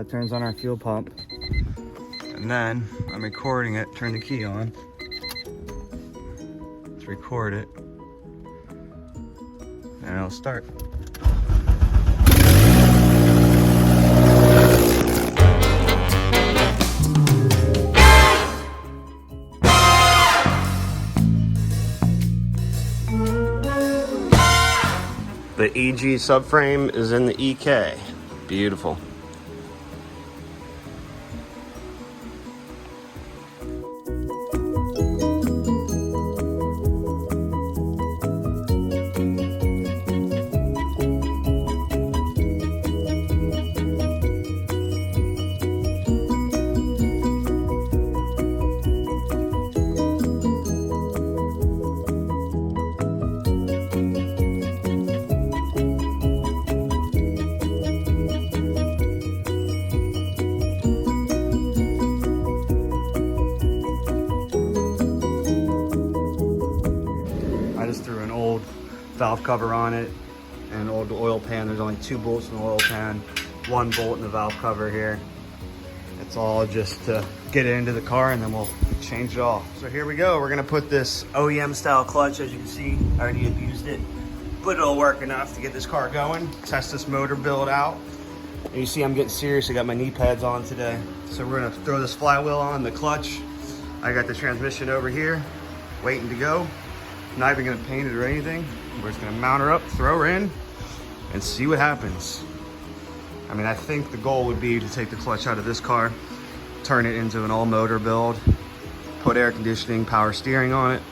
That turns on our fuel pump. And then I'm recording it, turn the key on. Let's record it. And it'll start. The EG subframe is in the EK. Beautiful. Valve cover on it and old oil pan. There's only 2 bolts in the oil pan, 1 bolt in the valve cover here. It's all just to get it into the car and then we'll change it off. So here we go. We're gonna put this OEM style clutch. As you can see, I already abused it, but it'll work enough to get this car going, test this motor build out. And you see I'm getting serious. I got my knee pads on today. So we're gonna throw this flywheel on the clutch. I got the transmission over here, waiting to go. Not even gonna paint it or anything. We're just gonna mount her up, throw her in, and see what happens. I mean, I think the goal would be to take the clutch out of this car, turn it into an all motor build, put air conditioning, power steering on it.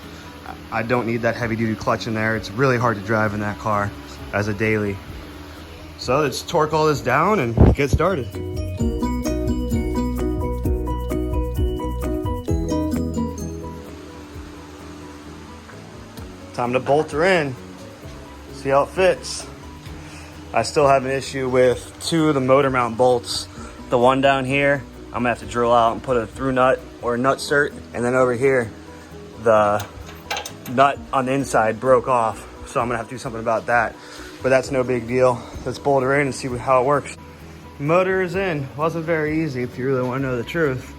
I don't need that heavy duty clutch in there. It's really hard to drive in that car as a daily. So let's torque all this down and get started. Time to bolt her in, see how it fits. I still have an issue with 2 of the motor mount bolts. The one down here, I'm gonna have to drill out and put a through nut or a nut cert. And then over here, the nut on the inside broke off. So I'm gonna have to do something about that. But that's no big deal. Let's bolt her in and see how it works. Motor is in. Wasn't very easy if you really wanna know the truth,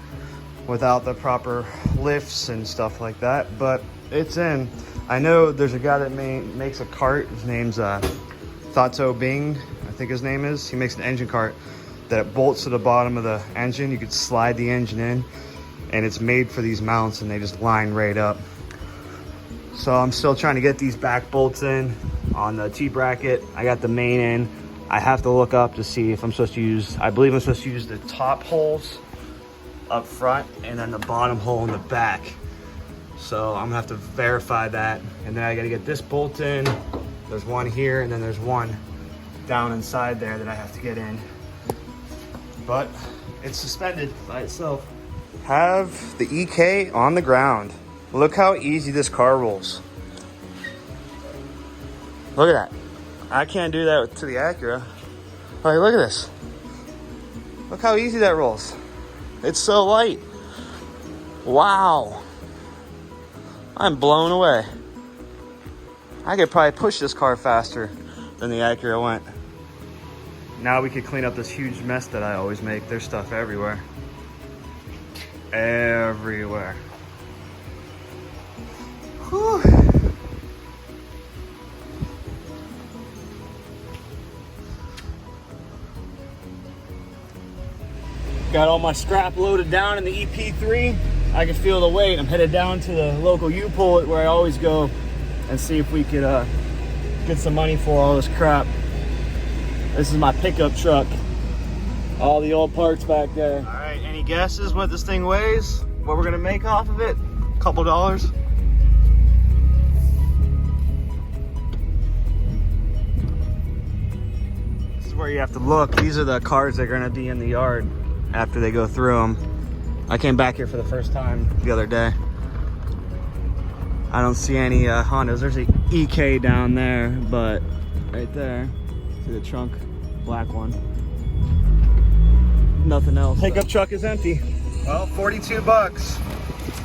without the proper lifts and stuff like that, but it's in. I know there's a guy that makes a cart. His name's Thato Bing, I think his name is. He makes an engine cart that bolts to the bottom of the engine. You could slide the engine in, and it's made for these mounts, and they just line right up. So I'm still trying to get these back bolts in on the T-bracket. I got the main in. I have to look up to see if I'm supposed to use, I believe I'm supposed to use the top holes up front and then the bottom hole in the back. So I'm gonna have to verify that. And then I gotta get this bolt in. There's one here and then there's one down inside there that I have to get in. But it's suspended by itself. Have the EK on the ground. Look how easy this car rolls. Look at that. I can't do that to the Acura. All right, look at this. Look how easy that rolls. It's so light. Wow. I'm blown away. I could probably push this car faster than the Acura went. Now we could clean up this huge mess that I always make. There's stuff everywhere. Everywhere. Whew. Got all my scrap loaded down in the EP3. I can feel the weight. I'm headed down to the local U-Pull where I always go and see if we could get some money for all this crap. This is my pickup truck. All the old parts back there. All right, any guesses what this thing weighs? What we're gonna make off of it? A couple dollars. This is where you have to look. These are the cars that are gonna be in the yard after they go through them. I came back here for the first time the other day. I don't see any Hondas. There's an EK down there, but right there, see the trunk, black one. Nothing else. Pickup truck is empty. Well, 42 bucks.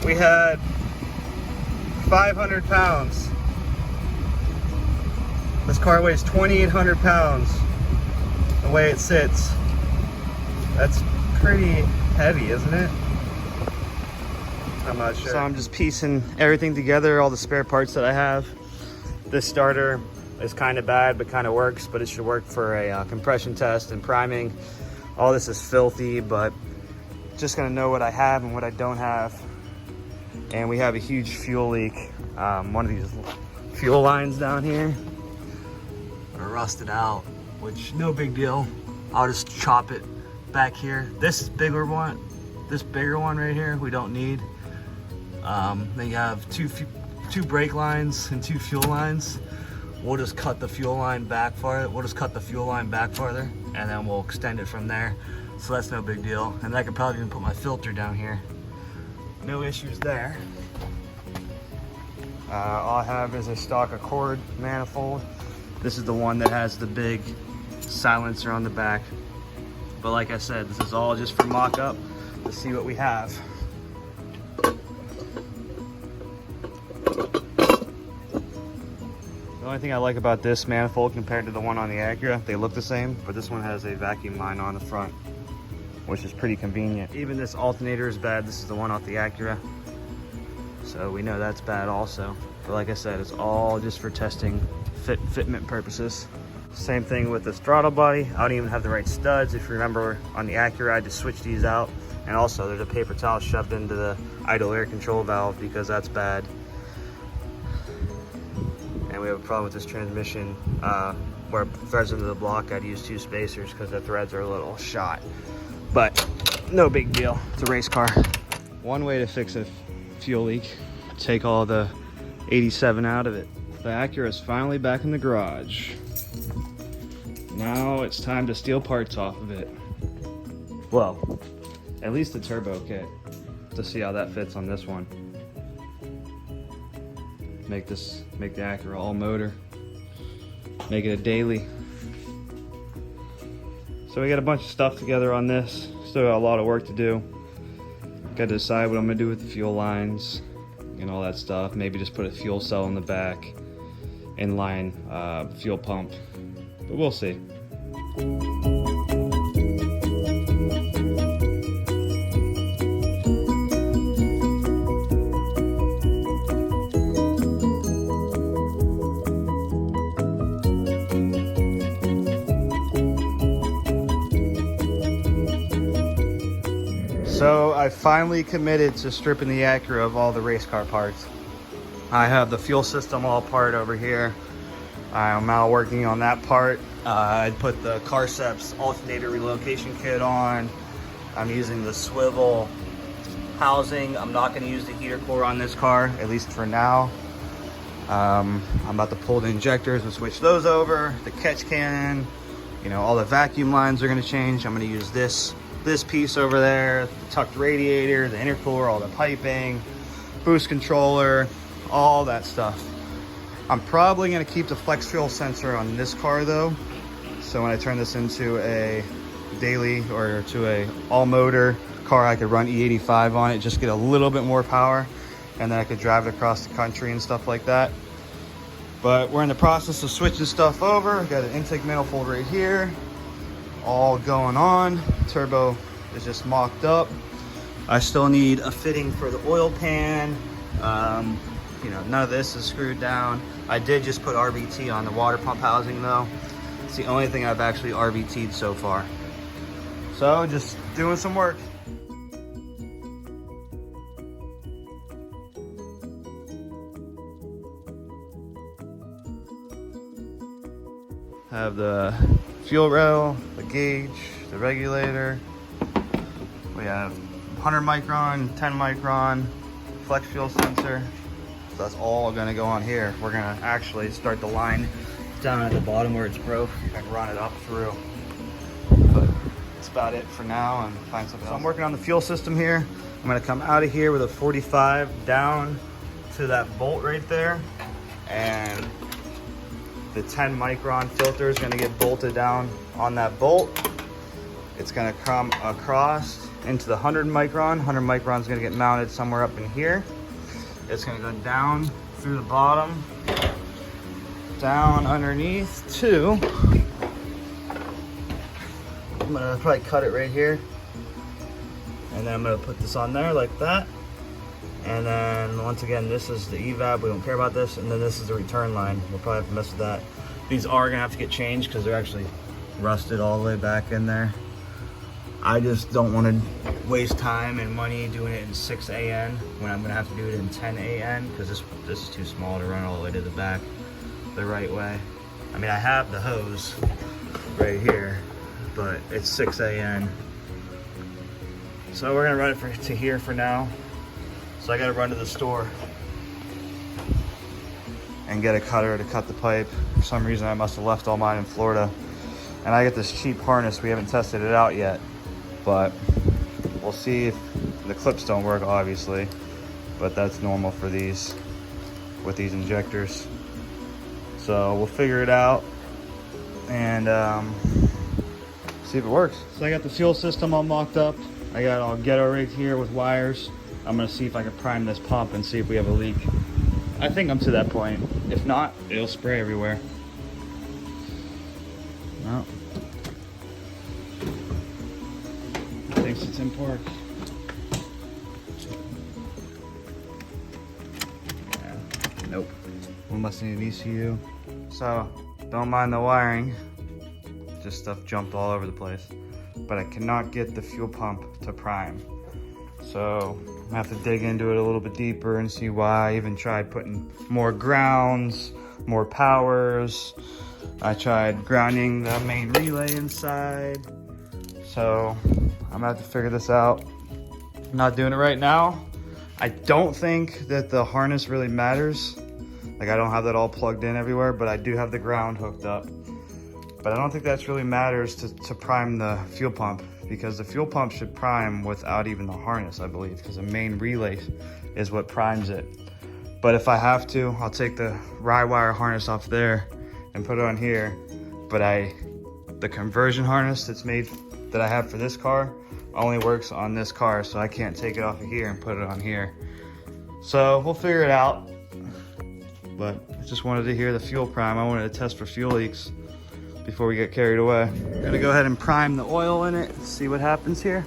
We had 500 pounds. This car weighs 2,800 pounds the way it sits. That's pretty heavy, isn't it? I'm not sure. So I'm just piecing everything together, all the spare parts that I have. This starter is kind of bad, but kind of works, but it should work for a compression test and priming. All this is filthy, but just gonna know what I have and what I don't have. And we have a huge fuel leak. One of these fuel lines down here are rusted out, which no big deal. I'll just chop it back here. This bigger one right here, we don't need. Then you have two brake lines and 2 fuel lines. We'll just cut the fuel line back farther. And then we'll extend it from there. So that's no big deal. And I could probably even put my filter down here. No issues there. All I have is a stock Accord manifold. This is the one that has the big silencer on the back. But like I said, this is all just for mock-up to see what we have. The only thing I like about this manifold compared to the one on the Acura, they look the same, but this one has a vacuum line on the front, which is pretty convenient. Even this alternator is bad. This is the one off the Acura, so we know that's bad also. But like I said, it's all just for testing fitment purposes. Same thing with this throttle body. I don't even have the right studs. If you remember on the Acura, I just switched these out. And also there's a paper towel shoved into the idle air control valve because that's bad. And we have a problem with this transmission where it threads into the block. I'd use 2 spacers because the threads are a little shot. But no big deal, it's a race car. One way to fix a fuel leak, take all the 87 out of it. The Acura is finally back in the garage. Now it's time to steal parts off of it. Well, at least the turbo kit, to see how that fits on this one. Make the Acura all motor. Make it a daily. So we got a bunch of stuff together on this. Still got a lot of work to do. Got to decide what I'm gonna do with the fuel lines and all that stuff. Maybe just put a fuel cell in the back, inline fuel pump, but we'll see. So I finally committed to stripping the Acura of all the race car parts. I have the fuel system all apart over here. I'm now working on that part. I put the Carceps alternator relocation kit on. I'm using the swivel housing. I'm not going to use the heater core on this car, at least for now. I'm about to pull the injectors and switch those over. The catch can, you know, all the vacuum lines are going to change. I'm going to use this piece over there, the tucked radiator, the intercooler, all the piping, boost controller, all that stuff. I'm probably going to keep the flex fuel sensor on this car though. So when I turn this into a daily or to a all motor car, I could run E85 on it, just get a little bit more power, and then I could drive it across the country and stuff like that. But we're in the process of switching stuff over. Got an intake manifold right here, all going on. Turbo is just mocked up. I still need a fitting for the oil pan. You know, none of this is screwed down. I did just put RBT on the water pump housing though. It's the only thing I've actually RBT'd so far. So just doing some work. Have the fuel rail, the gauge, the regulator. We have 100 micron, 10 micron, flex fuel sensor. So that's all gonna go on here. We're gonna actually start the line down at the bottom where it's broke and run it up through. But that's about it for now, and find something else. So I'm working on the fuel system here. I'm gonna come out of here with a 45 down to that bolt right there, and the 10 micron filter is gonna get bolted down on that bolt. It's gonna come across into the 100 micron. 100 micron is gonna get mounted somewhere up in here. It's gonna go down through the bottom, down underneath to, I'm gonna probably cut it right here. And then I'm gonna put this on there like that. And then once again, this is the evap, we don't care about this. And then this is the return line. We'll probably have to mess with that. These are gonna have to get changed because they're actually rusted all the way back in there. I just don't wanna waste time and money doing it in 6 AN when I'm gonna have to do it in 10 AN because this is too small to run all the way to the back the right way. I mean, I have the hose right here, but it's 6 AN. So we're gonna run it to here for now. So I gotta run to the store and get a cutter to cut the pipe. For some reason I must have left all mine in Florida. And I get this cheap harness, we haven't tested it out yet, but we'll see if the clips don't work, obviously, but that's normal for these, with these injectors. So we'll figure it out and see if it works. So I got the fuel system all mocked up. I got all ghetto rigged here with wires. I'm gonna see if I can prime this pump and see if we have a leak. I think I'm to that point. If not, it'll spray everywhere. Well, thinks it's in park. Yeah, nope. We must need an ECU. So, don't mind the wiring. Just stuff jumped all over the place. But I cannot get the fuel pump to prime. So, I have to dig into it a little bit deeper and see why. I even tried putting more grounds, more powers. I tried grounding the main relay inside. So I'm gonna have to figure this out. I'm not doing it right now. I don't think that the harness really matters. Like, I don't have that all plugged in everywhere, but I do have the ground hooked up. But I don't think that's really matters to prime the fuel pump, because the fuel pump should prime without even the harness, I believe, because the main relay is what primes it. But if I have to, I'll take the rye wire harness off there and put it on here. But the conversion harness that I have for this car only works on this car, so I can't take it off of here and put it on here. So we'll figure it out. But I just wanted to hear the fuel prime. I wanted to test for fuel leaks before we get carried away. I'm gonna go ahead and prime the oil in it, see what happens here.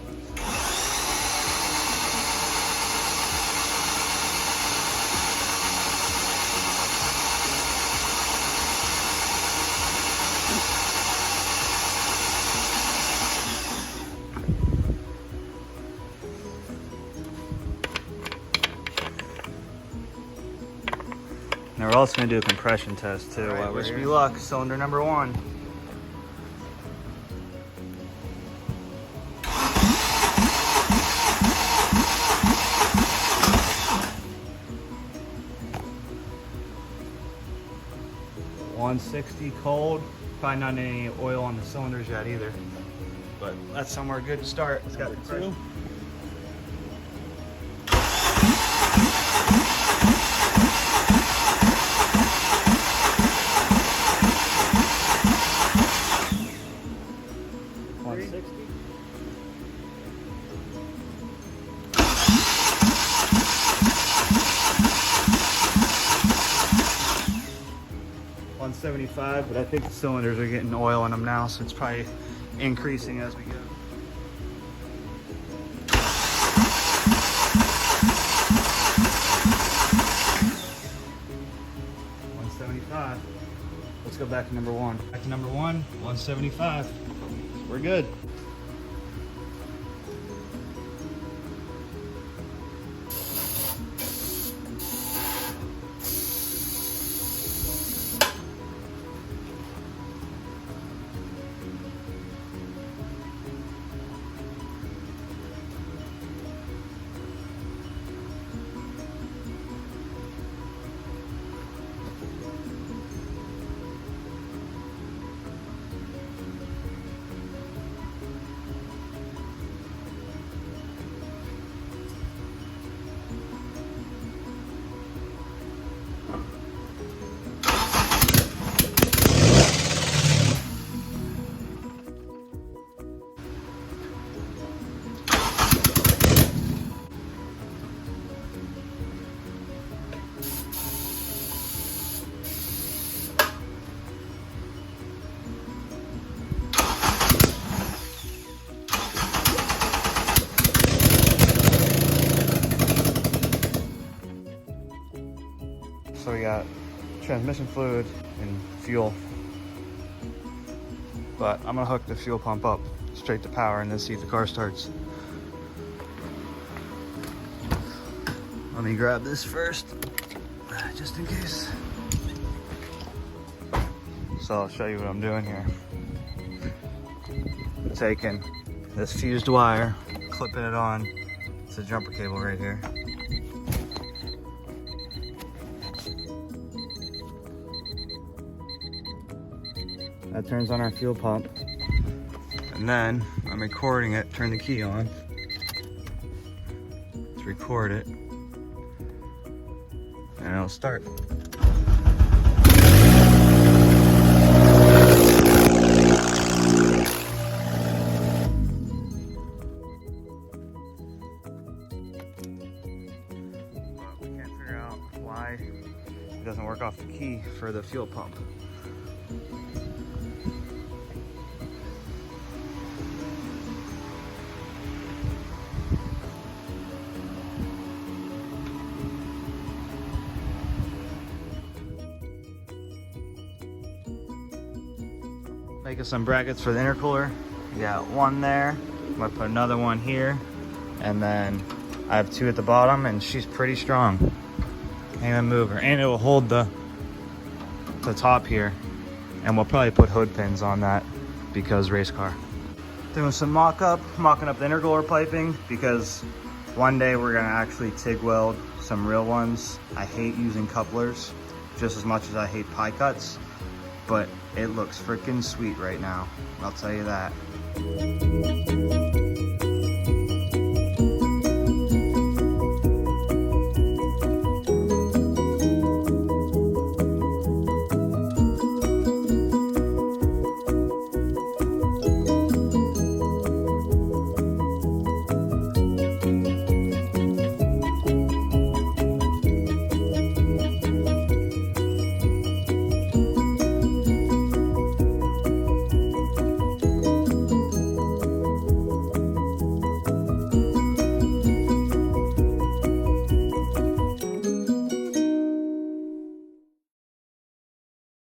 Now we're also gonna do a compression test too. Right, wish me luck, cylinder number 1. $160 cold. Probably not any oil on the cylinders yet either, but that's somewhere good to start. It's got the 2. $175, but I think the cylinders are getting oil in them now, so it's probably increasing as we go. $175. Let's go back to number 1. Back to number 1, $175. We're good. we got transmission fluid and fuel. But I'm gonna hook the fuel pump up straight to power and then see if the car starts. Let me grab this first, just in case. So I'll show you what I'm doing here. Taking this fused wire, clipping it on. It's a jumper cable right here. That turns on our fuel pump. And then I'm recording it, turn the key on. Let's record it. And it'll start. We can't figure out why it doesn't work off the key for the fuel pump. Making some brackets for the intercooler. We got one there. I'm gonna put another one here, and then I have two at the bottom, and she's pretty strong. Can't even move her, and it will hold the top here. And we'll probably put hood pins on that because race car. Doing some mocking up the intercooler piping because one day we're gonna actually TIG weld some real ones. I hate using couplers just as much as I hate pie cuts, but it looks freaking sweet right now, I'll tell you that.